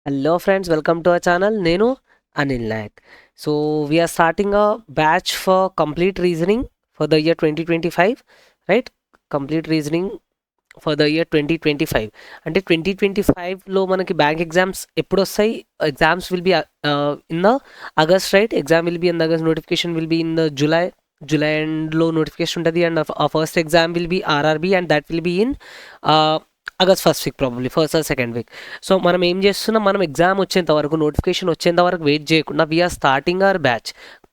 Hello friends, welcome to our channel. Nenu Anil Nayak. So we are starting a batch for complete reasoning for the year 2025, right? Complete reasoning for the year 2025. అంటే 2025లో మనకి bank exams ఎప్పుడు వస్తాయి? Exams will be in the August, right? Exam will be in August, notification will be in the July ఎండ్లో notification ఉంటుంది. And ఆ first exam will be RRB and that will be in August first week, probably first or second week. So మనం ఏం చేస్తున్నాం, మనం exam వచ్చేంత వరకు, notification వచ్చేంత వరకు వెయిట్ చేయకుండా వీఆర్ స్టార్టింగ్ అవర్ బ్యాచ్.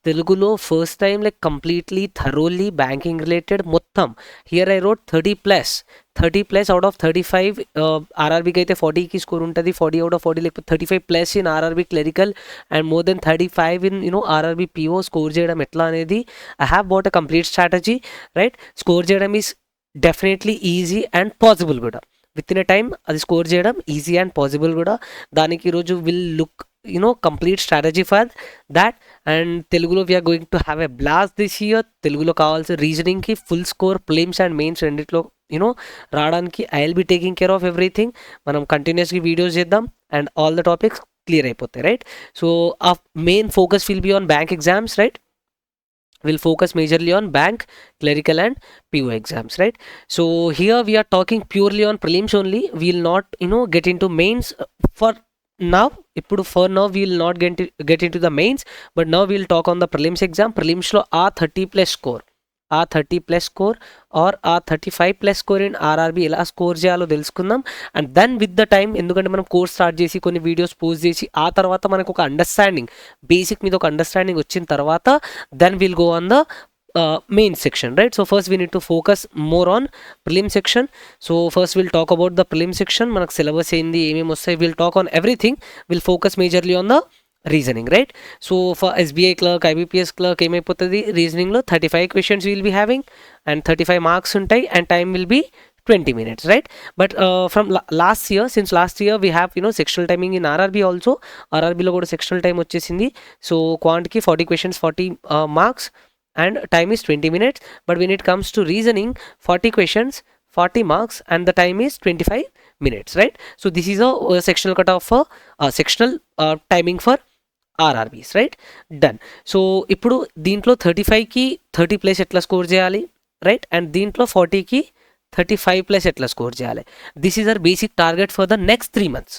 తెలుగులో first time like completely thoroughly banking related మొత్తం. Here I wrote 30+ out of 35. ఆర్ఆర్బీకి అయితే 40కి స్కోర్ ఉంటుంది, 40 అవుట్ ఆఫ్ 40, లేకపోతే 35+ in RRB clerical and more than 35 in RRB PO. Score చేయడం ఎట్లా అనేది I have bought a complete strategy, right? Score చేయడం is definitely easy and possible కూడా. విత్ ఇన్ ఎ టైం అది స్కోర్ చేయడం easy and possible కూడా. దానికి ఈరోజు will look complete strategy for that. And తెలుగులో we're going to have a blast this year. తెలుగులో కావాల్సిన రీజనింగ్కి full score, prelims and mains రెండిట్లో రావడానికి I will be taking care of everything. మనం కంటిన్యూస్గా వీడియోస్ చేద్దాం and all the topics clear అయిపోతాయి, రైట్? సో ఆ main focus will be on bank exams, right? Will focus majorly on bank, clerical and PO exams, right? So here we are talking purely on prelims only. We will not get into mains for now. For now we will not get into the mains, but now we will talk on the prelims exam. Prelims lo a 30+ score, ఆ 30+ score or a 35+ score in RRB ఎలా score చేయాలో తెలుసుకుందాం. And then with the time, ఎందుకంటే మనం course start చేసి కొన్ని videos post చేసి ఆ తర్వాత మనకు ఒక అండర్స్టాండింగ్, బేసిక్ మీద ఒక అండర్స్టాండింగ్ వచ్చిన తర్వాత then will go on the main section, right? So first we need to focus more on prelim section. So first will talk about the prelim section. మనకు సిలబస్ ఏంది, ఏమేమి వస్తాయి, will talk on everything. Will focus majorly on the reasoning, right? So for SBI clerk, IBPS clerk ఏమైపోతుంది, రీజనింగ్లో 35 questions will be having and 35 marks ఉంటాయి and time will be 20 minutes, right? But from since last year we have sectional timing in RRB also. RRB లో కూడా sectional time వచ్చేసింది. So క్వాంట్కి 40 questions, 40 marks and time is 20 minutes. But when it comes to reasoning, 40 questions, 40 marks and the time is 25 minutes, right? So this is a sectional cutoff for sectional timing for RRBs, right? Done. So ఇప్పుడు దీంట్లో 35కి 30+ ఎట్లా score చేయాలి, right? And దీంట్లో 40కి 35+ ఎట్లా score చేయాలి. This is our basic target for the next 3 months.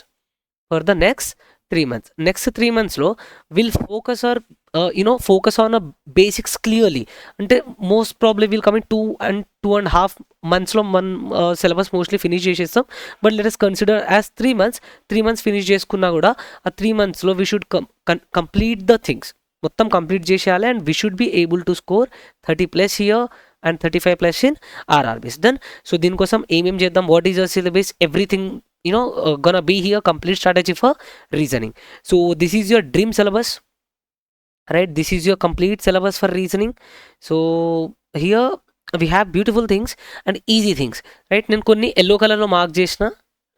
Next 3 monthsలో will focus or focus on a basics clearly. అంటే most probably will come in 2.5 monthsలో మనం సిలబస్ మోస్ట్లీ ఫినిష్ చేసేస్తాం. But let us consider as 3 months finish చేసుకున్నా కూడా ఆ 3 monthsలో we should complete the things, మొత్తం కంప్లీట్ చేసేయాలి. And we should be able to score 30+ here and 35+ in RRBs. Then so దీనికోసం ఏమేం చేద్దాం, what is the syllabus, everything gonna be here, complete strategy for reasoning. So this is your dream syllabus, right? This is your complete syllabus for reasoning. So here we have beautiful things and easy things, right? నేను కొన్ని yellow కలర్లో mark చేసిన,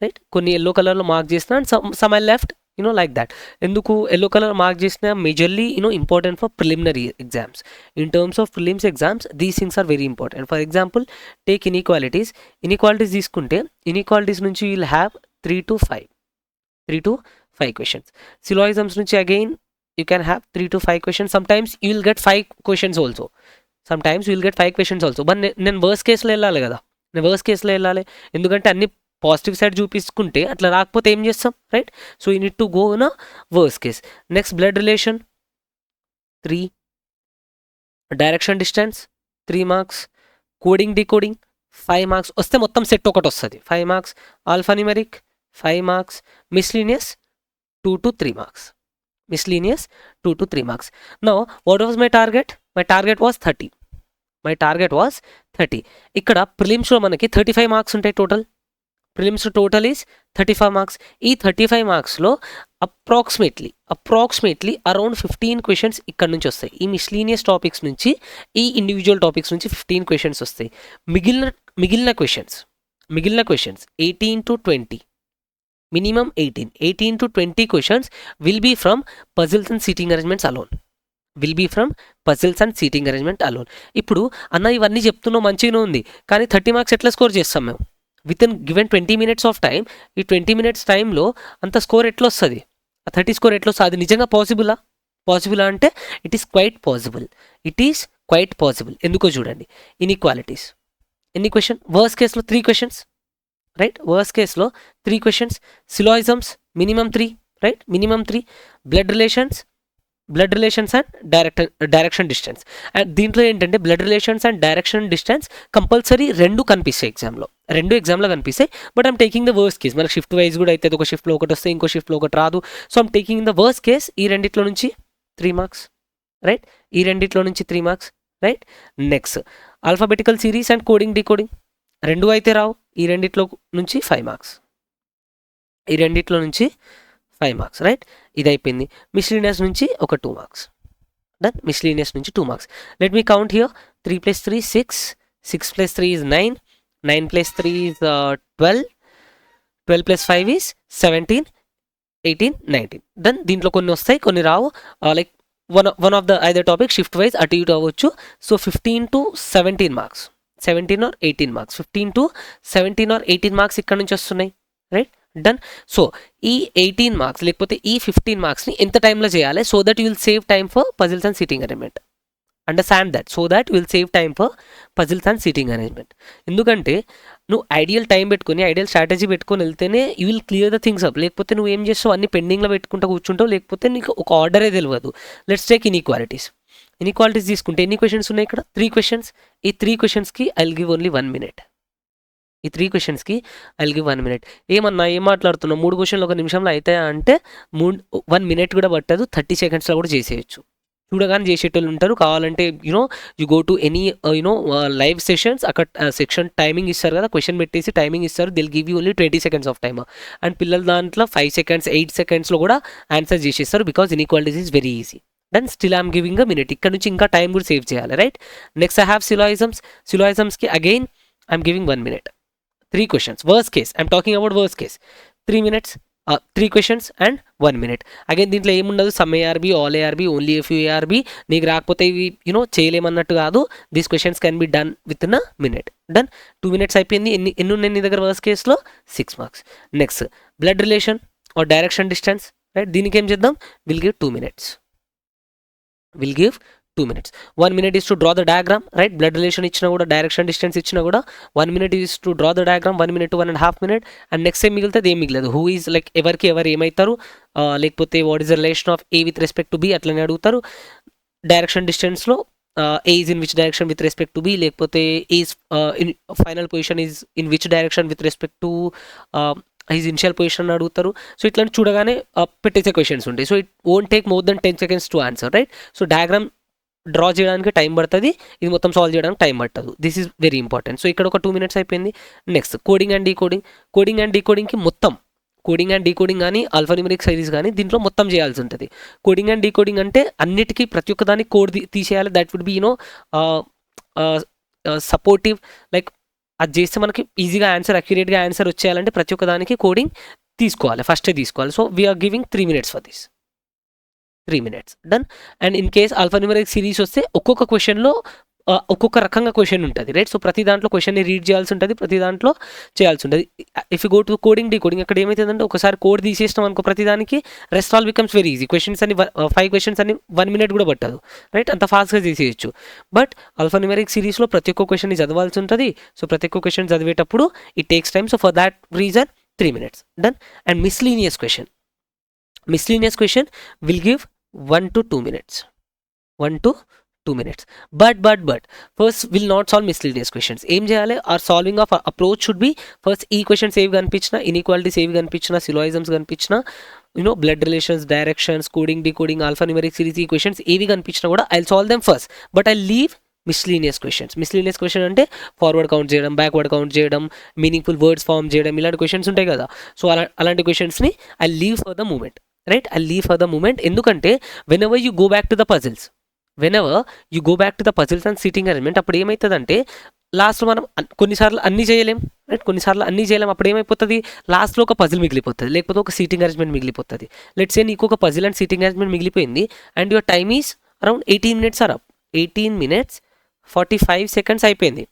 right? కొన్ని yellow కలర్లో mark చేసిన and some I left like that. ఎందుకు yellow colour mark చేసిన, majorly important for preliminary exams. In terms of prelims exams these things are very important. For example take inequalities తీసుకుంటే inequalities నుంచి you will have 3 to 5 questions. Syllogisms నుంచి again you can have 3 to 5 questions. Sometimes you will get 5 questions also. But నేను worst కేసులో వెళ్ళాలి కదా, ఎందుకంటే అన్ని positive side చూపించుకుంటే అట్లా రాకపోతే ఏం చేస్తాం, right? So you need to go in a worst case. Next blood relation 3, direction distance 3 marks, coding decoding 5 marks వస్తే మొత్తం సెట్ ఒకటి వస్తుంది, 5 marks, ఆల్ఫాన్యూమెరిక్ 5 marks, miscellaneous 2 to 3 marks. Now what was my target? My target was 30. ఇక్కడ ప్రిలిమ్స్లో మనకి 35 marks ఉంటాయి total. Prelims total is 35 marks. ఈ 35 marksలో approximately around 15 questions ఇక్కడ నుంచి వస్తాయి. ఈ మిస్లీనియస్ టాపిక్స్ నుంచి, ఈ ఇండివిజువల్ టాపిక్స్ నుంచి 15 questions వస్తాయి. మిగిలిన questions 18 to 20, minimum 18 to 20 questions will be from puzzles and seating arrangements alone. ఇప్పుడు అన్న ఇవన్నీ చెప్తున్నావు మంచిగానే ఉంది, కానీ 30 marks ఎట్లా స్కోర్ చేస్తాం మేము? With in given 20 minutes of time, ఈ 20 minutes టైంలో అంత స్కోర్ ఎట్లా వస్తుంది? ఆ 30 స్కోర్ ఎట్లా వస్తుంది? అది నిజంగా పాసిబులా అంటే ఇట్ ఈస్ క్వైట్ పాసిబుల్. ఎందుకో చూడండి. ఇన్ఈక్వాలిటీస్ ఎన్ని క్వశ్చన్, వర్స్ట్ కేసులో 3 క్వశ్చన్స్, రైట్? వర్స్ట్ కేసులో 3 questions. Syllogisms minimum 3, right? Minimum 3. Blood relations and direction distance. And దీంట్లో ఏంటంటే blood relations and direction distance compulsory రెండు కనిపిస్తాయి ఎగ్జామ్లో కనిపిస్తాయి. But I'm taking the worst case. మనకి షిఫ్ట్ వైజ్ కూడా అయితే ఒక షిఫ్ట్లో ఒకటి వస్తే ఇంకో షిఫ్ట్లో ఒకటి రాదు. So I'm taking the worst case. ఈ రెండిట్లో నుంచి 3 మార్క్స్, రైట్? ఈ రెండిట్లో నుంచి 3 marks, right? Next alphabetical series and coding decoding రెండు అయితే రావు. ఈ రెండిట్లో నుంచి 5 మార్క్స్, ఈ రెండిట్లో నుంచి 5 మార్క్స్, రైట్? ఇది అయిపోయింది. మిస్లీనియస్ నుంచి ఒక 2 మార్క్స్. డన్. మిస్లీనియస్ నుంచి 2 marks. Let me count here. 3 + 3 6, 6 + 3 is 9, 9 + 3 is 12, 12 + 5 is 17, 18, 19. Then దీంట్లో కొన్ని వస్తాయి, కొన్ని రావు. Like one of the either topic shift wise అటు ఇటు అవ్వచ్చు. So 15 to 17 marks, 17 or 18 marks, 15 to 17 or 18 marks ఇక్కడ నుంచి వస్తున్నాయి, రైట్? డన్. సో ఈ 18 మార్క్స్ లేకపోతే ఈ 15 మార్క్స్ని ఎంత టైంలో చేయాలి? So that you will save time for puzzles and sitting arrangement. Understand that. So that will save time for puzzles and sitting arrangement. ఎందుకంటే నువ్వు ఐడియల్ టైం పెట్టుకొని, ఐడియల్ స్ట్రాటజీ పెట్టుకొని వెళ్తేనే you will clear the things up. లేకపోతే నువ్వు ఏం చేస్తావు, అన్ని పెండింగ్లో పెట్టుకుంటూ కూర్చుంటావు, లేకపోతే నీకు ఒక ఆర్డరే తెలియదు. లెట్స్ టేక్ ఇన్ఈక్వాలిటీస్ తీసుకుంటే ఎన్ని క్వశ్చన్స్ ఉన్నాయి ఇక్కడ? 3 క్వశ్చన్స్. ఈ 3 క్వశ్చన్స్కి I will give only 1 minute. ఈ 3 క్వశ్చన్స్కి ఐ విల్ గివ్ 1 minute. ఏమన్నా ఏం మాట్లాడుతున్నావు, 3 క్వశ్చన్లు 1 నిమిషంలో అవుతాయా అంటే 1 minute కూడా పట్టదు, 30 secondsలో కూడా చేసేయచ్చు. చూడగానే చేసేటోళ్ళు ఉంటారు. కావాలంటే you go to any live sessions, అక్కడ సెక్షన్ టైమింగ్ ఇస్తారు కదా, క్వశ్చన్ పెట్టేసి టైమింగ్ ఇస్తారు. They'll give you only 20 seconds of time. And పిల్లల దాంట్లో 5 seconds 8 secondsలో కూడా ఆన్సర్ చేసేస్తారు. Because inequalities is very easy. Then still I'm giving a minute. ఇక్కడ నుంచి ఇంకా టైం కూడా సేవ్ చేయాలి, రైట్? నెక్స్ట్ ఐ హ్యావ్ సిలాయిజమ్స్కి again I'm giving 1 minute. 3 questions. Worst case, I'm talking about worst case. 3 minutes, 3 questions and 1 minute. Again దీంట్లో ఏముండదు, some ARB, all ARB, only F ARB. నీకు రాకపోతే ఇవి చేయలేమన్నట్టు కాదు. These questions can be done with in a minute. Done. 2 minutes అయిపోయింది. ఎన్ని ఉన్నాయి నీ దగ్గర వర్స్ట్ కేసులో? 6 marks. Next blood relation or direction distance, right? దీనికి ఏం చేద్దాం? Will give 2 minutes. 1 minute is to draw the diagram, right? Blood relation ఇచ్చినా కూడా, డైరెక్షన్ డిస్టెన్స్ ఇచ్చినా కూడా 1 minute is to draw the diagram. 1 minute to 1.5 minutes. And next ఏం మిగులుతుంది? ఏం మిగలదు. హూ ఈజ్ లైక్ ఎవరు ఏమవుతారు, లేకపోతే what is the relation of A with respect to B అట్లనే అడుగుతారు. డైరెక్షన్ డిస్టెన్స్లో A is in which direction with respect to B, లేకపోతే is in final position is in which direction with respect to is initial position అడుగుతారు. So ఇట్లాంటి చూడగానే పెట్టేసే questions ఉంటాయి. So it won't take more than 10 seconds to answer, right? So diagram draw చేయడానికి time పడుతుంది, ఇది మొత్తం సాల్వ్ చేయడానికి టైం పట్టదు. This is very important. So ఇక్కడ ఒక 2 minutes అయిపోయింది. నెక్స్ట్ కోడింగ్ అండ్ డీకోడింగ్కి మొత్తం కోడింగ్ అండ్ డీకోడింగ్ కానీ ఆల్ఫాన్యూమరిక్ సిరీస్ కానీ దీంట్లో మొత్తం చేయాల్సి ఉంటుంది. కోడింగ్ అండ్ డీకోడింగ్ అంటే అన్నిటికీ ప్రతి ఒక్కదానికి కోడ్ తీసేయాలి. That would be supportive. Like అది చేస్తే మనకి ఈజీగా అక్యురేట్గా ఆన్సర్ వచ్చేయాలంటే ప్రతి ఒక్కదానికి కోడింగ్ ఫస్టే తీసుకోవాలి. So we're giving 3 minutes for this. 3 minutes. Done. And in case alphanumeric series వస్తే ఒక్కొక్క క్వశ్చన్లో ఒక్కొక్క రకంగా క్వశ్చన్ ఉంటుంది, రైట్? సో ప్రతి దాంట్లో క్వశ్చన్ని రీడ్ చేయాల్సి ఉంటుంది, ప్రతి దాంట్లో చేయాల్సి ఉంటుంది. If you go to coding decoding, అక్కడ ఏమవుతుందంటే ఒకసారి కోడ్ తీసేసినాం అనుకో ప్రతి దానికి, rest all becomes very easy. Questions అన్ని 5 questions అన్ని 1 minute కూడా పట్టదు, రైట్? అంత ఫాస్ట్గా తీసేయచ్చు. బట్ ఆల్ఫాన్యూమరిక్ సిరీస్లో ప్రతి ఒక్క క్వశ్చన్ని చదవాల్సి ఉంటుంది. సో ప్రతి ఒక్క క్వశ్చన్ చదివేటప్పుడు it takes time. So for that reason 3 minutes. Done. And miscellaneous question will give 1 to 2 minutes. 1 to 2 minutes. But first will not solve miscellaneous questions. ఏం చేయాలి? our solving of approach should be first ఈ questions ఏవి కనిపించినా, inequalities ఏవి కనిపించినా, syllogisms కనిపించినా, blood relations, directions, coding decoding, alphanumeric series ఈ questions ఏవి కనిపించినా కూడా I solve them first. But I leave miscellaneous question అంటే ఫార్వర్డ్ కౌంట్ చేయడం, బ్యాక్వర్డ్ కౌంట్ చేయడం, మీనింగ్ఫుల్ వర్డ్స్ ఫామ్ చేయడం, ఇలాంటి క్వశ్చన్స్ ఉంటాయి కదా. సో అలాంటి క్వశ్చన్స్ని I leave for the moment, right? I leave for the moment. ఎందుకంటే whenever you go back to the puzzles and sitting arrangement, అప్పుడు ఏమవుతుందంటే లాస్ట్లో మనం కొన్నిసార్లు అన్నీ చేయలేం, రైట్? అప్పుడు ఏమైపోతుంది? లాస్ట్లో ఒక పజిల్ మిగిలిపోతుంది, లేకపోతే ఒక సీటింగ్ అరేంజ్మెంట్ మిగిలిపోతుంది. లెట్స్ సే నీకు ఒక పజిల్ అండ్ సీటింగ్ అరేంజ్మెంట్ మిగిలిపోయింది and your time is around 18 minutes or up. 18 minutes 45 seconds అయిపోయింది.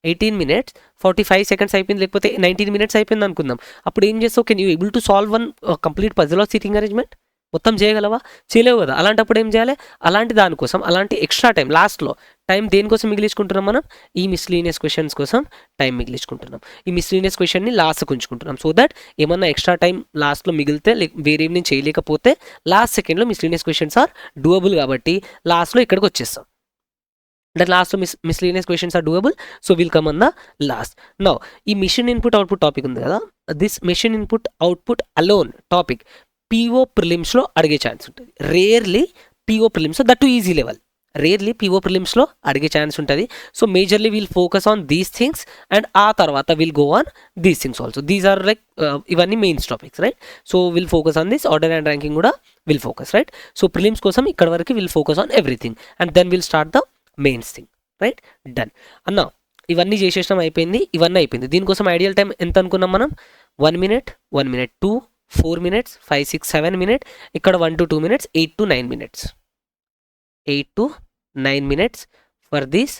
18 minutes 45 seconds అయిపోయింది, లేకపోతే 19 minutes అయిపోయింది అనుకుందాం. అప్పుడు ఏం చేస్తావు? Can you able to solve one complete puzzle or sitting arrangement? మొత్తం చేయగలవా? చేయలేవు కదా. అలాంటప్పుడు ఏం చేయాలి? అలాంటి దానికోసం అలాంటి ఎక్స్ట్రా టైం లాస్ట్లో టైం దేనికోసం మిగిలించుకుంటున్నాం మనం? ఈ మిస్లీనియస్ క్వశ్చన్స్ కోసం టైం మిగిలించుకుంటున్నాం. ఈ మిస్లీనియస్ క్వశ్చన్ని లాస్ట్కి ఉంచుకుంటున్నాం. సో దట్ ఏమన్నా ఎక్స్ట్రా టైం లాస్ట్లో మిగిలితే వేరే నేను చేయలేకపోతే లాస్ట్ సెకండ్లో మిస్లీనియస్ క్వశ్చన్స్ ఆర్ డూయబుల్ కాబట్టి లాస్ట్లో ఇక్కడికి వచ్చేస్తాం. దట్ లాస్ట్లో miscellaneous questions are doable, so will come on the last. Now ఈ మిషన్ ఇన్పుట్ అవుట్పుట్ టాపిక్ ఉంది కదా, this machine input output alone topic PO ప్రిలిమ్స్లో అడిగే ఛాన్స్ ఉంటుంది. Rarely PO prelims, that too easy level, rarely PO ప్రిలిమ్స్లో అడిగే chance ఉంటుంది. So majorly will focus on these things and ఆ తర్వాత will go on these things also. These are like ఇవన్నీ mains topics, right? So will focus on this. Order and ranking కూడా will focus, right? So prelims కోసం ఇక్కడ వరకు will focus on everything and then will start the mains thing, right? Done అన్నా, ఇవన్నీ చేసేసినాం, అయిపోయింది. ఇవన్నీ అయిపోయింది. దీనికోసం ఐడియల్ టైం ఎంత అనుకున్నాం మనం? 1 minute, 1 minute, 2, 4 minutes, 5, 6, 7 minutes, ఇక్కడ 1 to 2 minutes, 8 to 9 minutes, 8 to 9 minutes for these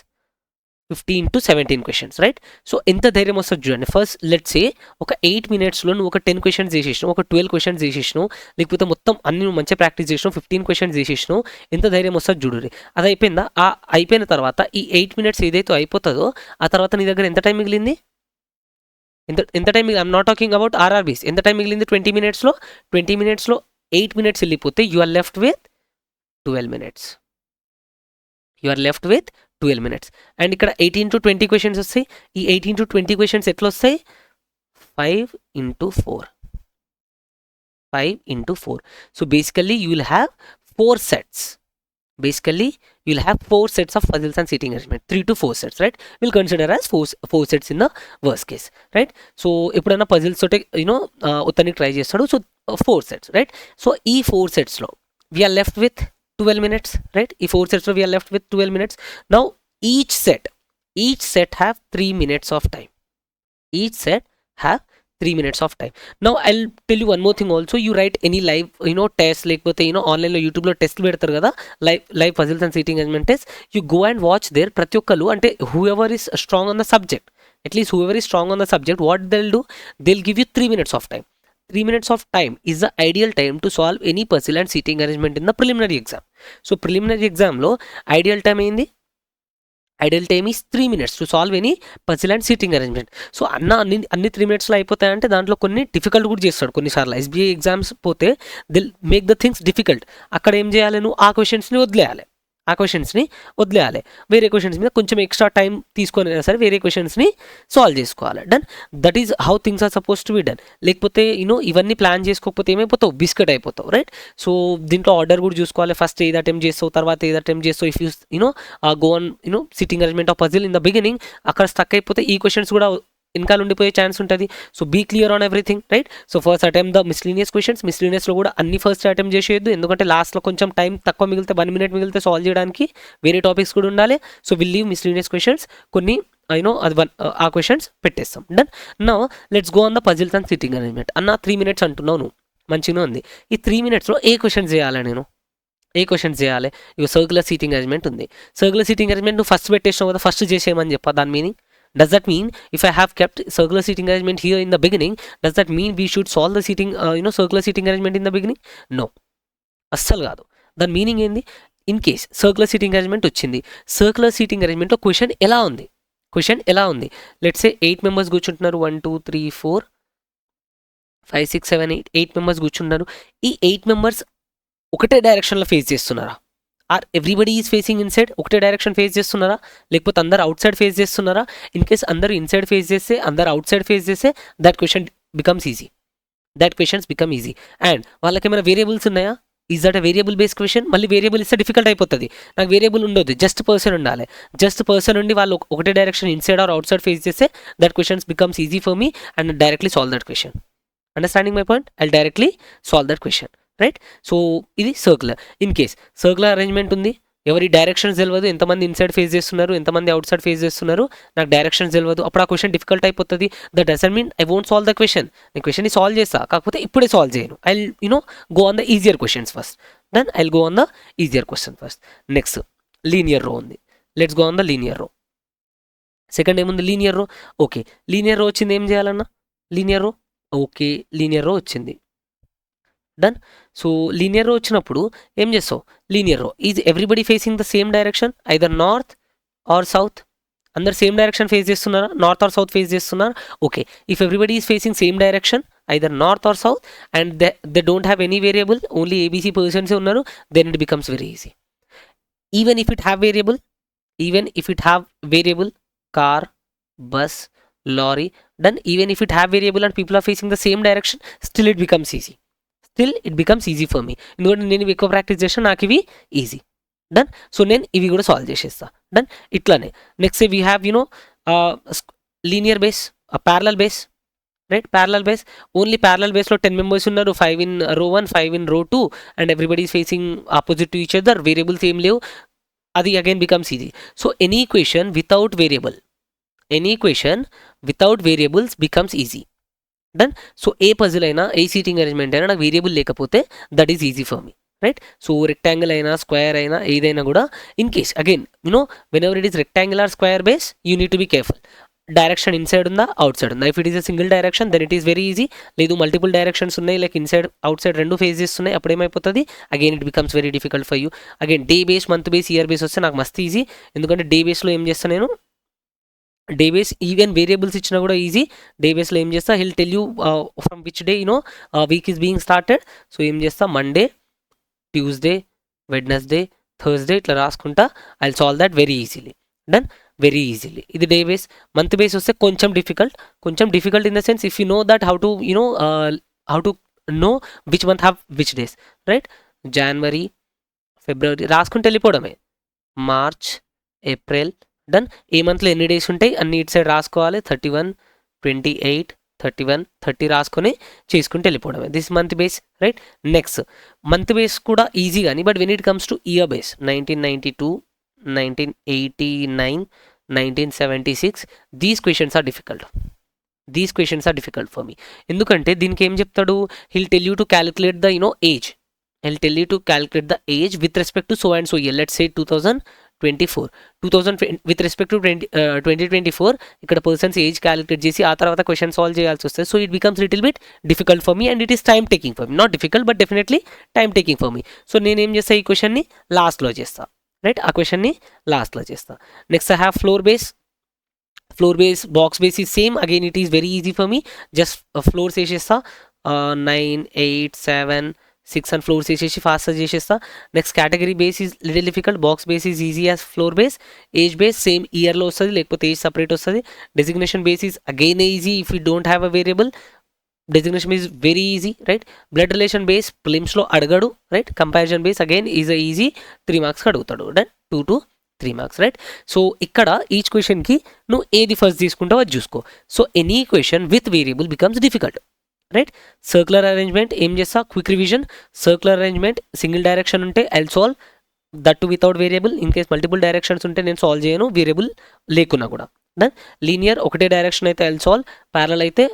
15 to 17 questions, right? So ఎంత ధైర్యం వస్తుంది చూడండి. ఫస్ట్ లెట్స్ సే ఒక 8 minutesలో నువ్వు ఒక 10 questions చేసేసినావు, ఒక 12 questions చేసేసినావు, లేకపోతే మొత్తం అన్ని నువ్వు మంచిగా ప్రాక్టీస్ చేసినావు, 15 questions చేసేసినావు, ఎంత ధైర్యం వస్తుంది చూడండి. అది అయిపోయిందా? ఆ అయిపోయిన తర్వాత ఈ 8 minutes ఏదైతే అయిపోతుందో ఆ తర్వాత నీ దగ్గర ఎంత టైం మిగిలింది? ఎంత time? I'm not talking about RRBs. ఎంత టైం మిగిలింది? 20 minutesలో 20 minutesలో 8 minutes వెళ్ళిపోతే you are left with 12 minutes. You are left with 12 minutes. And ఇక్కడ 18 to 20 questions వస్తాయి. ఈ 18 to 20 questions ఎట్లా వస్తాయి? 5 into 4. 5 into 4. So basically you will have 4 sets. Basically you will have 4 sets of puzzles and seating arrangement. 3 to 4 sets, right? We'll consider as 4 sets in the worst case, right? So ఎప్పుడైనా puzzles తోటే ఉత్తనికి try చేస్తాడు. So 4 sets, right? So ఈ 4 setsలో we are left with 12 minutes, right? ఈ 4 setsలో we are left with 12 minutes. Now each set have 3 minutes of time. Each set have 3 minutes of time. Now I'll tell you one more thing also. You write any live test, లేకపోతే ఆన్లైన్లో యూట్యూబ్లో టెస్ట్లు పెడతారు కదా, live puzzles and seating arrangement test. You go and watch there. ప్రతి ఒక్కరు అంటే whoever is strong on the subject, at least whoever is strong on the subject, what they'll do, they'll give you 3 minutes of time. 3 minutes of time is the ideal time to solve any puzzle and seating arrangement in the preliminary exam. So preliminary examలో ideal time ఏంది? Ideal time is 3 minutes to solve any puzzle and seating arrangement. So అన్ని 3 minutesలో అయిపోతాయంటే దాంట్లో కొన్ని difficult కూడా చేస్తాడు కొన్నిసార్లు. SBI exams పోతే they'll make the things difficult. అక్కడ ఏం చేయాలి? నువ్వు ఆ క్వశ్చన్స్ని వదిలేయాలి. వేరే క్వశ్చన్స్ మీద కొంచెం ఎక్స్ట్రా టైం తీసుకొని సరే వేరే క్వశ్చన్స్ని సాల్వ్ చేసుకోవాలి. Done. That is how things are suppose to be done. లేకపోతే ఇవన్నీ ప్లాన్ చేసుకోకపోతే ఏమైపోతావు? బిస్కెట్ అయిపోతావు, రైట్? సో దీంట్లో ఆర్డర్ కూడా చూసుకోవాలి. ఫస్ట్ ఏది అటెంప్ట్ చేస్తావు, తర్వాత ఏది అటెంప్ట్ చేస్తావు. If go on sitting arrangement of puzzle in the beginning, అక్కడ స్టక్ అయిపోతే ఈ క్వశ్చన్స్ కూడా వెనకాల ఉండిపోయే ఛాన్స్ ఉంటుంది. So be clear on everything, right? So first attempt the miscellaneous questions. మిస్లీనియస్లో కూడా అన్ని ఫస్ట్ అటెంప్ట్ చేసేయద్దు, ఎందుకంటే లాస్ట్లో కొంచెం టైం తక్కువ మిగిలితే 1 minute మిగిలితే సాల్వ్ చేయడానికి వేరే టాపిక్స్ కూడా ఉండాలి. So will leave miscellaneous questions, కొన్ని అది ఆ క్వశ్చన్స్ పెట్టేస్తాం. Done. Now let's go on the puzzles and sitting arrangement. అన్న 3 minutes అంటున్నావు నువ్వు, మంచిగా ఉంది. ఈ 3 minutesలో ఏ క్వశ్చన్స్ చేయాలి? ఇక సర్కులర్ సీటింగ్ అరేంజ్మెంట్ ఉంది. సర్కులర్ సీటింగ్ అరేంజ్మెంట్ నువ్వు ఫస్ట్ పెట్టేసినావు కదా, ఫస్ట్ చేసేయమని చెప్పా. దాని meaning, does that mean if I have kept circular seating arrangement here in the beginning, does that mean we should solve the seating circular seating arrangement in the beginning? No, అస్సలు కాదు. దాని meaning ఏంది? In case circular seating arrangement వచ్చింది, circular seating అరేంజ్మెంట్లో question ఎలా ఉంది? Let's say 8 members కూర్చుంటున్నారు. 1 2 3 4 5 6 7 8 members కూర్చున్నారు. ఈ 8 members ఒకటే డైరెక్షన్లో ఫేస్ చేస్తున్నారా? Or everybody is facing inside? ఒకటే డైరెక్షన్ ఫేస్ చేస్తున్నారా? లేకపోతే అందరు అవుట్ సైడ్ ఫేస్ చేస్తున్నారా? ఇన్ కేస్ అందరు ఇన్సైడ్ ఫేస్ చేస్తే, అందరు అవుట్ సైడ్ ఫేస్ చేస్తే that questions become easy. And వాళ్ళకి ఏమైనా వేరియబుల్స్ ఉన్నాయా? Is that a variable based question? మళ్ళీ వేరియబుల్ ఇస్తే డిఫికల్ట్ అయిపోతుంది. నాకు వేరియబుల్ ఉండొద్దు, జస్ట్ పర్సన్ ఉండాలి. జస్ట్ పర్సన్ ఉండి వాళ్ళు ఒకటే direction inside or outside face చేస్తే that questions becomes easy for me and directly solve that question. Understanding my point? I directly solve that question, right? So ఇది circular. In case circular arrangement ఉంది, ఎవరి directions తెలియదు, ఎంతమంది inside face చేస్తున్నారు, ఎంతమంది outside face చేస్తున్నారు, నాకు directions తెలియదు, అప్పుడు ఆ క్వశ్చన్ డిఫికల్ట్ అయిపోతుంది. That doesn't mean I won't solve the question. నేను క్వశ్చన్ని సాల్వ్ చేస్తా, కాకపోతే ఇప్పుడే సాల్వ్ చేయను. I go on the easier questions first. Then I go on the easier question first. Next linear row ఉంది. Let's go on the linear row. Second ఏముంది? Linear row. Okay, linear row వచ్చింది. ఏం చేయాలన్నా? Linear row. Okay, linear row వచ్చింది. Done. So linear రో వచ్చినప్పుడు ఏం చేస్తావు, linear row is everybody facing the same direction, either north or south. అందరు సేమ్ డైరెక్షన్ ఫేస్ చేస్తున్నారా, నార్త్ ఆర్ సౌత్ ఫేస్ చేస్తున్నారు? Okay, if everybody is facing same direction either north or south and they don't have any variable, only A B C పర్సన్సే ఉన్నారు, then it becomes very easy. Even if it have variable car, bus, lorry, then even if it have variable and people are facing the same direction, still it becomes easy for me. ఎందుకంటే నేను ఇవి ఎక్కువ practice చేసిన నాకు ఇవి easy. Done. So నేను ఇవి కూడా సాల్వ్ చేసేస్తా. డన్. ఇట్లానే next we have linear base, parallel base, right. Parallel base, only parallel బేస్లో 10 మెంబర్స్ ఉన్నారు, 5 in row 1, 5 in row 2 and everybody is facing opposite to each other, variables ఏం లేవు, అది again becomes easy. So any equation without variables becomes easy. Done. So ఏ puzzle అయినా, ఏ seating arrangement అయినా నాకు వేరియబుల్ లేకపోతే that is easy for me, right. So rectangle అయినా స్క్వేర్ అయినా ఏదైనా కూడా, in case again whenever it is rectangle or square base you need to be careful. Direction inside ఉందా, అవుట్ సైడ్ ఉందా. If it is a single direction then it is very easy. లేదు multiple directions ఉన్నాయి, like inside outside రెండు face చేస్తున్నాయి, అప్పుడు ఏమైపోతుంది, again it becomes very difficult for you. Again day base, month base, year base వస్తే నాకు మస్తు easy, ఎందుకంటే డే బేస్లో ఏం చేస్తాను నేను, డే బేస్ ఈవెన్ వేరియబుల్స్ ఇచ్చినా కూడా ఈజీ. డే బేస్లో ఏం చేస్తా, he'll tell you from which day week is being started. So ఏం చేస్తా, మండే, ట్యూస్డే, వెడ్నెస్డే, థర్స్డే ఇట్లా రాసుకుంటా, I solve that very easily. Done. Very easily. ఇది డే బేస్. మంత్ బేస్ వస్తే కొంచెం difficult in the sense if you know that how to know which month have which days, right. జనవరి, ఫిబ్రవరి రాసుకుంటే వెళ్ళిపోవడమే, March, April. Done. ఏ మంత్లో ఎన్ని days ఉంటాయి అన్ని ఇటు సైడ్ రాసుకోవాలి, 31, 28, 31, 30 రాసుకొని చేసుకుంటే వెళ్ళిపోవడమే. This month base, right. Next month base కూడా ఈజీ కానీ, but when it comes to year base, 1992, 1989, 1976, these questions are difficult for me. ఎందుకంటే దీనికి ఏం చెప్తాడు, he'll tell you to calculate the age. with respect to so and so year. Let's say 2024 with respect to 2024 ఇక్కడ persons age calculate చేసి ఆ తర్వాత question solve చేయాల్సి వస్తుంది. So it becomes little bit difficult for me and it is time taking for me. Not difficult but definitely time taking for me. So నేనేం చేస్తా, ఈ క్వశ్చన్ని లాస్ట్లో చేస్తా, రైట్. ఆ క్వశ్చన్ని లాస్ట్లో చేస్తా. Next I have floor base, box base is same. Again it is very easy for me. Just floors వేసేస్తా, 9, 8, 7, 6 అండ్ ఫ్లోర్స్ వేసేసి ఫాస్ట్గా చేసేస్తా. Next category base is little difficult, box base is easy as floor base. Age base same ఇయర్లో వస్తుంది, లేకపోతే age separate వస్తుంది. Designation base is again easy if you don't have a variable. Designation is very easy, right. Blood relation base ప్లిమ్స్లో అడగడు, right. Comparison base again is easy, 3 మార్క్స్కి అడుగుతాడు, done. 2 to 3 marks, right. So ఇక్కడ each క్వశ్చన్కి నువ్వు ఏది first తీసుకుంటావో అది చూసుకో. So any question with variable becomes difficult, right. Circular arrangement ఏం చేస్తా, quick revision. Circular arrangement single direction ఉంటే I solve that without variable. In case multiple directions ఉంటే నేను సాల్వ్ చేయను, వేరియబుల్ లేకున్నా కూడా. డన్. లీనియర్ ఒకటే డైరెక్షన్ అయితే ఐ సాల్వ్, ప్యారలల్ అయితే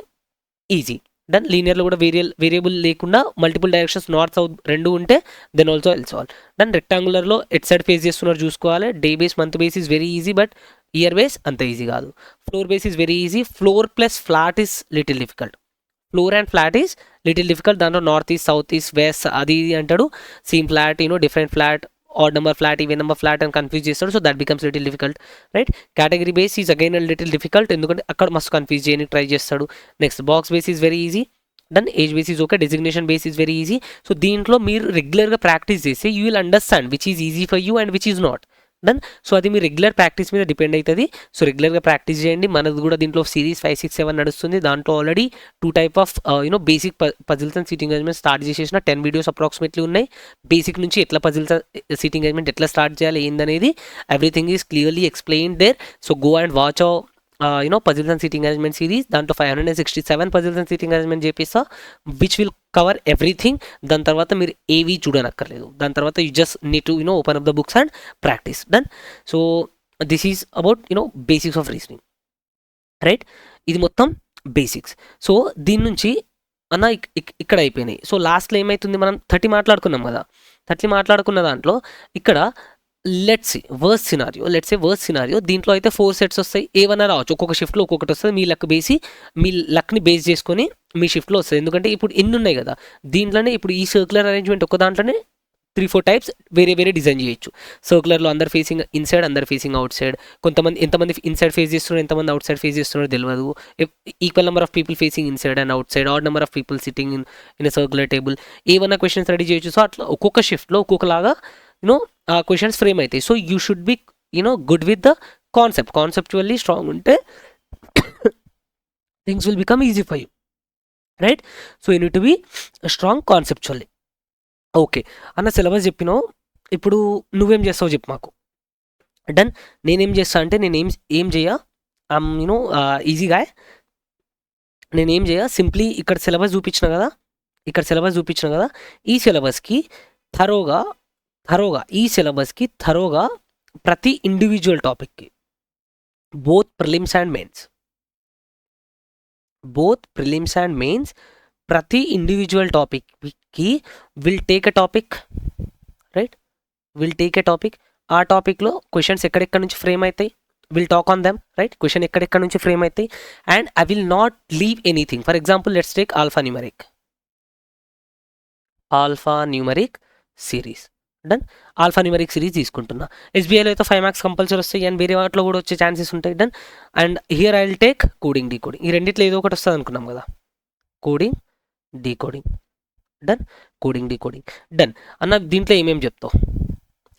ఈజీ. డన్. లీనియర్లో కూడా వేరియబుల్ లేకుండా మల్టిపుల్ డైరెక్షన్స్ నార్త్ సౌత్ రెండు ఉంటే then also I solve. Done. రెక్టాంగులర్లో ఎట్ సైడ్ ఫేస్ చేస్తున్నారు చూసుకోవాలి. Day base, month base is very easy, but year base అంత ఈజీ కాదు. Floor base is very easy. Floor plus flat is little difficult. Floor and flat is little difficult. దాంట్లో north east, south east, west అది ఇది అంటాడు. Same flat, different flat, odd number flat, even number flat అని confuse చేస్తాడు. So that becomes little difficult, right. Category base is again little difficult, ఎందుకంటే అక్కడ మస్తు confuse చేయడానికి ట్రై చేస్తాడు. Next box base is very easy. Done. Age base is okay. Designation base is very easy. So దీంట్లో మీరు రెగ్యులర్గా practice చేస్తే you will understand which is easy for you and which is not. Done. So అది మీ regular practice మీద depend అవుతుంది. So రెగ్యులర్గా practice చేయండి. మనది కూడా దీంట్లో సిరీస్ 5, 6, 7 నడుస్తుంది. దాంట్లో already 2 type of basic puzzles and seating arrangement start చేసేసిన 10 వీడియోస్ అప్రాక్సిమేట్లీ ఉన్నాయి. బేసిక్ నుంచి ఎట్లా పజిల్స్ సీటింగ్ అరేంజ్మెంట్ ఎట్లా స్టార్ట్ చేయాలి ఏందనేది everything is clearly explained there. So go and watch puzzles and seating arrangement series. దాంట్లో 567 పజిల్స్ అండ్ సీటింగ్ అరేంజ్మెంట్ చేపిస్తా, which will cover everything. దాని తర్వాత మీరు ఏవి చూడనక్కర్లేదు. దాని తర్వాత you just need to open up the books and practice. Done. So this is about basics of reasoning, right. ఇది మొత్తం బేసిక్స్. సో దీని నుంచి అన్న ఇక్కడ అయిపోయినాయి. సో లాస్ట్లో ఏమవుతుంది, మనం 30 మాట్లాడుకున్నాం కదా. 30 మాట్లాడుకున్న దాంట్లో ఇక్కడ లెట్స్ వర్స్ సినారియో దీంట్లో అయితే 4 సెట్స్ వస్తాయి, ఏవన్నా రావచ్చు, ఒక్కొక్క షిఫ్ట్లో ఒక్కొక్కటి వస్తుంది, మీ లక్ని బేస్ చేసుకొని మీ షిఫ్ట్లో వస్తుంది. ఎందుకంటే ఇప్పుడు ఇన్ని ఉన్నాయి కదా, దీంట్లోనే ఇప్పుడు ఈ సర్క్యులర్ అరేంజ్మెంట్ ఒక దాంట్లోనే 3-4 టైప్స్ వేరే డిజైన్ చేయొచ్చు. సర్క్యులర్లో అందరు ఫేసింగ్ ఇన్సైడ్, అందరు ఫేసింగ్ అవుట్ సైడ్, ఎంతమంది ఇన్సైడ్ ఫేస్ చేస్తున్నారు, ఎంతమంది అవుట్ సైడ్ ఫేస్ చేస్తున్నారో తెలియదు. Equal number of people facing inside and outside, odd number of people sitting in circular table, ఏమన్నా క్వశ్చన్స్ రెడీ చేయొచ్చు. సో అట్లా ఒక్కొక్క షిఫ్ట్లో ఒక్కొక్కలాగా క్వశ్చన్స్ ఫ్రేమ్ అవుతాయి. So you should be good with the conceptually strong ఉంటే things will become easy for you, right? So you need to B strong conceptually. Okay అన్న, సిలబస్ చెప్పినావు, ఇప్పుడు నువ్వేం చేస్తావు చెప్పు మాకు. డన్. నేనేం చేస్తా అంటే ఏం చేయ ఈజీగా నేనేం చేయ, సింప్లీ ఇక్కడ సిలబస్ చూపించిన కదా, ఈ సిలబస్కి థరోగా ప్రతి ఇండివిజువల్ టాపిక్కి బోత్ ప్రిలిమ్స్ అండ్ మెయిన్స్ ప్రతి ఇండివిజువల్ టాపిక్కి విల్ టేక్ ఎ టాపిక్, ఆ టాపిక్లో క్వశ్చన్స్ ఎక్కడెక్కడ నుంచి ఫ్రేమ్ అవుతాయి, will talk on them, right? Question ఎక్కడెక్కడ నుంచి ఫ్రేమ్ అవుతాయి, and I will not leave anything. For example let's take alpha numeric series. Done. Alpha numeric series తీసుకుంటున్నా. ఎస్బీఐలో అయితే 5 మార్క్స్ కంపల్సరీ వస్తాయి, అండ్ వేరే వాటిలో కూడా వచ్చే ఛాన్సెస్ ఉంటాయి. Done. And here I will take coding decoding. ఈ రెండిట్లో ఏదో ఒకటి వస్తుంది అనుకున్నాం కదా, coding decoding. Done. Coding decoding done. అన్న దీంట్లో ఏమేమి చెప్తావు,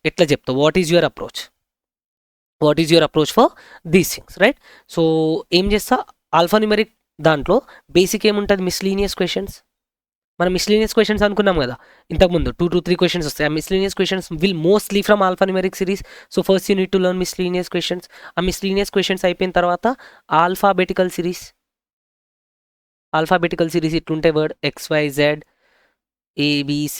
ఎట్లా చెప్తావు, what is your approach for these things, right? So ఏం చేస్తా, ఆల్ఫా న్యూమరిక్ దాంట్లో బేసిక్ ఏముంటుంది, మిస్లీనియస్ క్వశ్చన్స్. మనం మిస్లీనియస్ క్వశ్చన్స్ అనుకున్నాం కదా ఇంతకుముందు, 2 to 3 క్వశ్చన్స్ వస్తాయి. ఆ miscellaneous questions will mostly from alpha numeric series. So first you need to learn miscellaneous questions. ఆ మిస్లీనియస్ క్వశ్చన్స్ అయిపోయిన తర్వాత ఆల్ఫాబెటికల్ సిరీస్ ఇట్లుంటే వర్డ్ XYZ ABC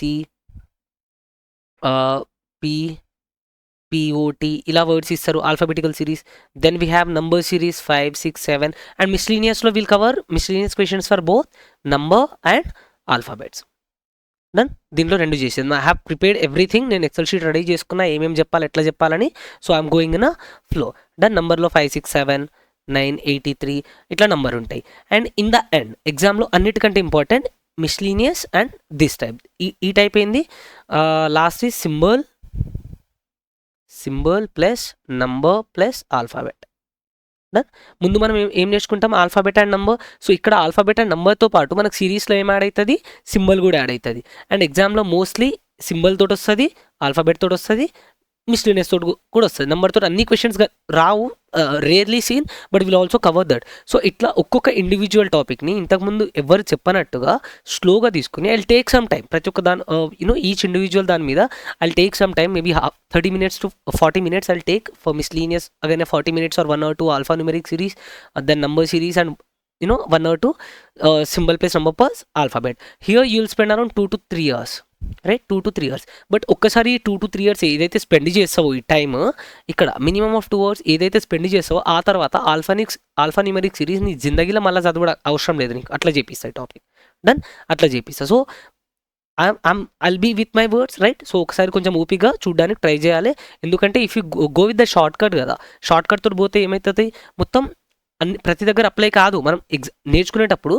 POT ఇలా వర్డ్స్ ఇస్తారు, alphabetical series. Then we have number series 5, 6, 7, and మిస్లీనియస్లో will cover miscellaneous questions for both number and alphabets. Done. దీంట్లో 2 చేసేది. I have prepared everything. నేను excel sheet ready చేసుకున్నా, ఏమేమి చెప్పాలి, ఎట్లా చెప్పాలని. So I'm going in a flow. Done. నంబర్లో 5, 6, 7, 9, 83 ఇట్లా నంబర్ ఉంటాయి. అండ్ ఇన్ ద ఎండ్ ఎగ్జామ్లో అన్నిటికంటే important miscellaneous and this type. ఈ టైప్ ఏంది, లాస్ట్ ఈ symbol plus number plus alphabet. Done. ముందు మనం ఏం నేర్చుకుంటాం, ఆల్ఫాబెట్ అండ్ నంబర్. సో ఇక్కడ ఆల్ఫాబెట్ అండ్ నంబర్తో పాటు మనకు సిరీస్లో ఏం యాడ్ అవుతుంది, సింబల్ కూడా యాడ్ అవుతుంది. అండ్ ఎగ్జామ్లో మోస్ట్లీ సింబల్ తోటి వస్తుంది, ఆల్ఫాబెట్ తోటి వస్తుంది, మిస్లీనియస్ తోటి కూడా వస్తుంది. నెంబర్ తోటి అన్ని క్వశ్చన్స్ రావు, rarely seen, but will also cover that. So ఇట్లా ఒక్కొక్క ఇండివిజువల్ టాపిక్ని ఇంతకుముందు ఎవరు చెప్పనట్టుగా స్లోగా తీసుకుని ఐ టేక్ సమ్ టైం, ప్రతి ఒక్క దాని ఈచ్ ఇండివిజువల్ దాని మీద I take some time, maybe 30 minutes to 40 minutes I'll take for miscellaneous, again 40 minutes or 1 or 2 alphanumeric series, then number series, and 1 or 2 symbol plus number plus alphabet. Here you'll spend around 2 to 3 years, right? 2 to 3 years. But ఒక్కసారి 2 to 3 years ఏదైతే spend చేస్తావో ఈ time, ఇక్కడ minimum of 2 hours ఏదైతే spend చేస్తావో ఆ తర్వాత alpha numeric series నీ జిందగీలో మళ్ళీ చదవడం అవసరం లేదు నీకు, అట్లా చేపిస్తాయి టాపిక్. డన్. అట్లా చేపిస్తా. So I'll be with my words, right? So ఒకసారి కొంచెం ఓపికగా చూడడానికి ట్రై చేయాలి. ఎందుకంటే if you go with the shortcut కదా, షార్ట్ కట్ తోటి పోతే ఏమవుతుంది, మొత్తం ప్రతి దగ్గర అప్లై కాదు. మనం నేర్చుకునేటప్పుడు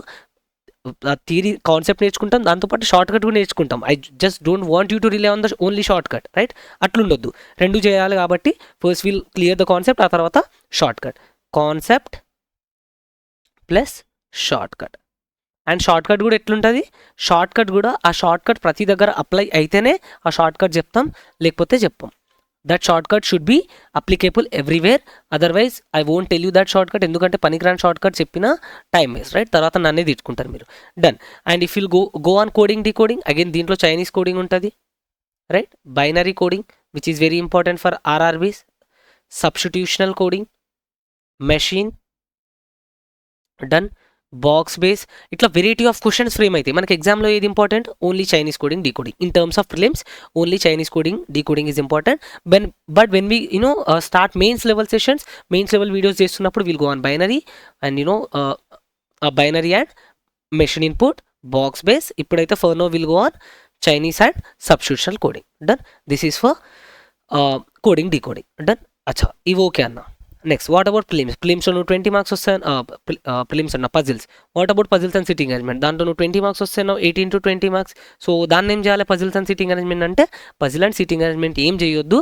థియరీ కాన్సెప్ట్ నేర్చుకుంటాం, దాంతోపాటు షార్ట్ కట్ కూడా నేర్చుకుంటాం. I just don't want you to rely on the only shortcut, right? అట్లుండొద్దు, 2 చేయాలి. కాబట్టి first will clear the concept, ఆ తర్వాత shortcut. Concept plus shortcut. And shortcut కూడా ఎట్లుంటుంది, షార్ట్ కట్ కూడా ఆ షార్ట్ కట్ ప్రతి దగ్గర అప్లై అయితేనే ఆ షార్ట్ కట్ చెప్తాం, లేకపోతే చెప్పాం. That short cut should be applicable everywhere, otherwise I won't tell you that short cut. ఎందుకంటే పనికిరాని షార్ట్ కట్ చెప్పిన టైం వేస్ట్, రైట్? తర్వాత నన్నే తిట్టుకుంటారు మీరు. Done. And if will go on coding decoding, again దీంట్లో చైనీస్ కోడింగ్ ఉంటుంది, right? Binary coding which is very important for RRBs, substitutional coding, machine. Done. Box base, ఇట్లా variety of questions frame అయితే మనకి ఎగ్జామ్లో ఏది important, only Chinese coding decoding. In terms of prelims only Chinese coding decoding is important. But when we start mains level sessions, mains level videos చేస్తున్నప్పుడు will go on binary and binary and machine input, box base. ఇప్పుడైతే for now will go on Chinese and substitutional coding. Done. This is for coding decoding done. అచ్చా ఇవి okay అన్న. Next what about ప్రిలిమ్స్లో నువ్వు 20 marks వస్తాయి. Prelims అన్న puzzles. What about puzzles and sitting arrangement, దాంట్లో నువ్వు 20 marks వస్తున్నావు, 18 to 20 మార్క్స్. సో దాన్ని ఏం చేయాలి? పజిల్స్ అండ్ సిట్టింగ్ అరేంజ్మెంట్ అంటే పజిల్ అండ్ సిట్టింగ్ అరేంజ్మెంట్ ఏం చేయొద్దు.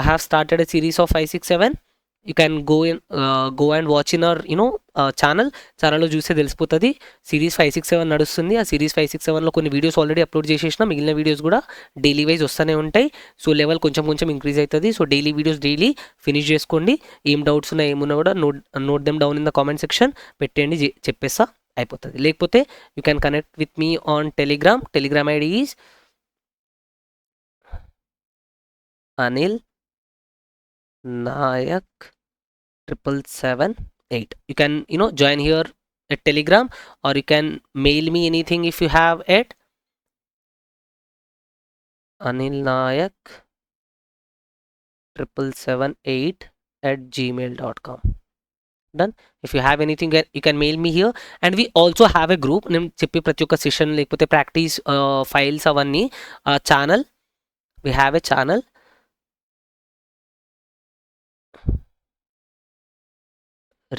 I have started a series of 5, 6, 7. You can go and watch in our ఛానల్లో చూస్తే తెలిసిపోతుంది. సిరీస్ 5, 6, 7 నడుస్తుంది. ఆ సిరీస్ 5, 6, 7లో కొన్ని వీడియోస్ ఆల్రెడీ అప్లోడ్ చేసేసిన, మిగిలిన వీడియోస్ కూడా డైలీ వైజ్ వస్తూనే ఉంటాయి. సో లెవెల్ కొంచెం కొంచెం ఇంక్రీజ్ అవుతుంది. So daily videos daily finish చేసుకోండి. ఏం డౌట్స్ ఉన్నాయి ఏమున్నా కూడా note them down in the comment section పెట్టండి, చెప్పేస్తా అయిపోతుంది. లేకపోతే you can connect with me on Telegram ID is Anil Nayak 77778. You can join here at Telegram, or you can mail me anything if you have it. Anil Nayak 77778@gmail.com. Done. If you have anything, you can mail me here. And we also have a group. నేను చెప్పి ప్రతి ఒక్క session లేకపోతే practice files అవన్నీ channel. we have a channel.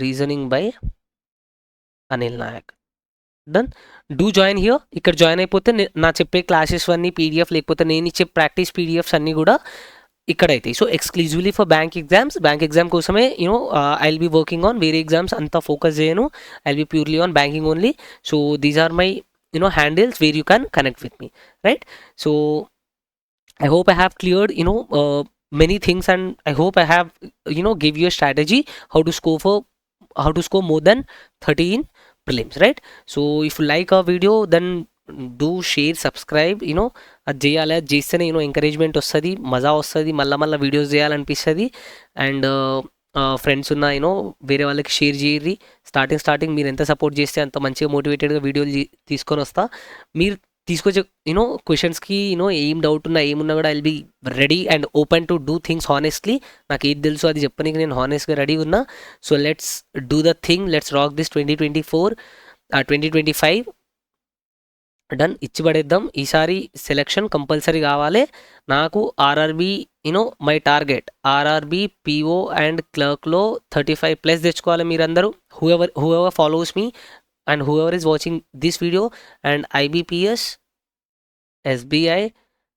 Reasoning by Anil Nayak. Done. Do join here. ఇక్కడ join అయిపోతే నా చెప్పే క్లాసెస్ అన్నీ పీడిఎఫ్, లేకపోతే నేను ఇచ్చే ప్రాక్టీస్ పీడిఎఫ్స్ అన్నీ కూడా ఇక్కడ అవుతాయి. So exclusively for bank exam కోసమే I will be working on. వేరే ఎగ్జామ్స్ అంతా ఫోకస్ చేయను. I will be purely on banking only. So these are my handles where you can connect with me, right? So I hope I have cleared many things, and I hope I have give you a strategy how to score more than 13 prelims, right? So if you like our video, then do share, subscribe. అది చేయాలి. అది చేస్తేనే encouragement వస్తుంది, మజా వస్తుంది, మళ్ళీ videos చేయాలనిపిస్తుంది. And friends ఉన్న వేరే వాళ్ళకి షేర్ చేయర్రి. స్టార్టింగ్ మీరు ఎంత సపోర్ట్ చేస్తే అంత మంచిగా మోటివేటెడ్గా వీడియోలు తీసుకొని వస్తా. మీరు తీసుకొచ్చే క్వశ్చన్స్కి ఏం డౌట్ ఉన్నా ఏమున్నా కూడా I will be ready and open to do things honestly. నాకు ఏది తెలుసు అది చెప్పడానికి నేను హానెస్ట్గా రెడీ ఉన్నా. So let's do the thing, let's rock this 2025. Done. ఇచ్చి పడేద్దాం. ఈసారి సెలెక్షన్ కంపల్సరీ కావాలి నాకు. RRB my target RRB PO and క్లర్క్లో 35+ తెచ్చుకోవాలి మీరందరూ. Whoever follows me and whoever is watching this video, and IBPS, SBI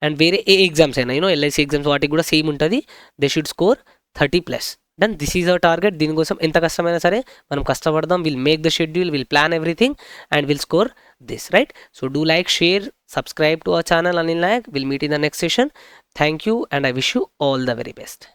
and వేరే ఏ ఎగ్జామ్స్ అయినా LIC ఎగ్జామ్స్ వాటికి కూడా సేమ్ ఉంటుంది. They should score 30+. Then this is our target. దీనికోసం ఎంత కష్టమైనా సరే మనం కష్టపడదాం. Will make the schedule, will plan everything and will score this, right? So do like, share, subscribe to our channel Anil Nayak. We'll meet in the next session. Thank you and I wish you all the very best.